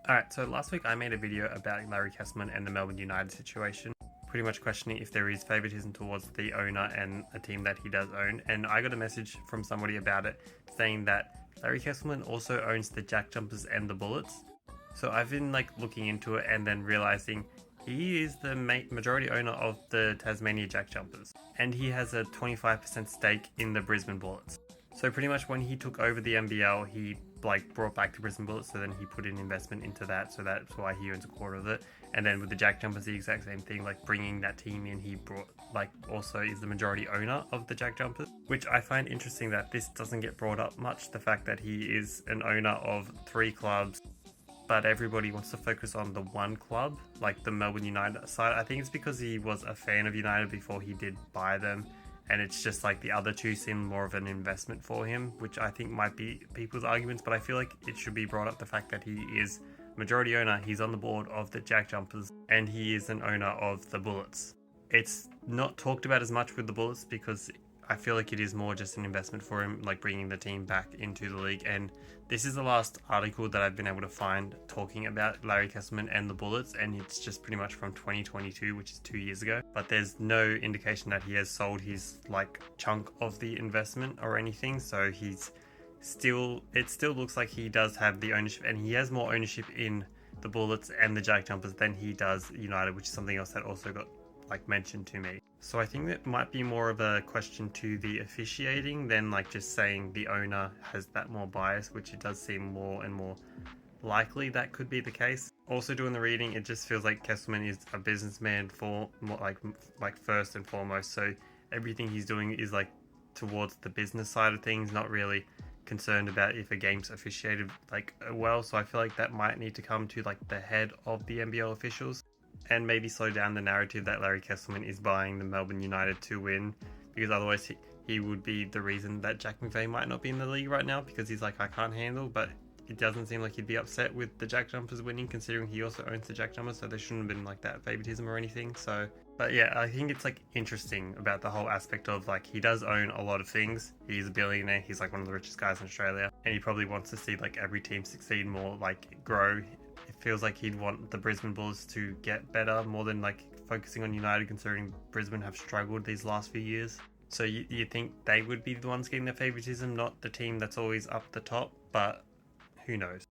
Alright, so last week I made a video about Larry Kestleman and the Melbourne United situation, pretty much questioning if there is favouritism towards the owner and a team that he does own, and I got a message from somebody about it saying that Larry Kestleman also owns the Jack Jumpers and the Bullets. So I've been looking into it and then realising he is the majority owner of the Tasmania Jack Jumpers, and he has a 25% stake in the Brisbane Bullets. So pretty much when he took over the NBL, he brought back the Brisbane Bullets, so then he put an investment into that, so that's why he owns a quarter of it. And then with the Jack Jumpers, the exact same thing, bringing that team in, he brought also is the majority owner of the Jack Jumpers, which I find interesting that this doesn't get brought up much, the fact that he is an owner of 3 clubs, but everybody wants to focus on the one club, like the Melbourne United side. I think it's because he was a fan of United before he did buy them, and it's just the other two seem more of an investment for him, which I think might be people's arguments, but I feel like it should be brought up the fact that he is majority owner, he's on the board of the Jack Jumpers, and he is an owner of the Bullets. It's not talked about as much with the Bullets because I feel like it is more just an investment for him, bringing the team back into the league. And this is the last article that I've been able to find talking about Larry Kestleman and the Bullets, and it's just pretty much from 2022, which is 2 years ago. But there's no indication that he has sold his chunk of the investment or anything. So it still looks like he does have the ownership, and he has more ownership in the Bullets and the Jack Jumpers than he does United, which is something else that also got mentioned to me. So I think that might be more of a question to the officiating than just saying the owner has that more bias, which it does seem more and more likely that could be the case. Also doing the reading, it just feels like Kestleman is a businessman for more first and foremost, so everything he's doing is towards the business side of things, not really concerned about if a game's officiated well. So I feel like that might need to come to the head of the NBL officials, and maybe slow down the narrative that Larry Kestleman is buying the Melbourne United to win, because otherwise he would be the reason that Jack McVeigh might not be in the league right now, because he's I can't handle, but it doesn't seem like he'd be upset with the Jack Jumpers winning, considering he also owns the Jack Jumpers, so there shouldn't have been that favoritism or anything. So, but yeah, I think it's interesting about the whole aspect of he does own a lot of things. He's a billionaire, he's one of the richest guys in Australia, and he probably wants to see every team succeed more, grow. It feels like he'd want the Brisbane Bulls to get better more than focusing on United, considering Brisbane have struggled these last few years. So you think they would be the ones getting the favoritism, not the team that's always up the top, but who knows.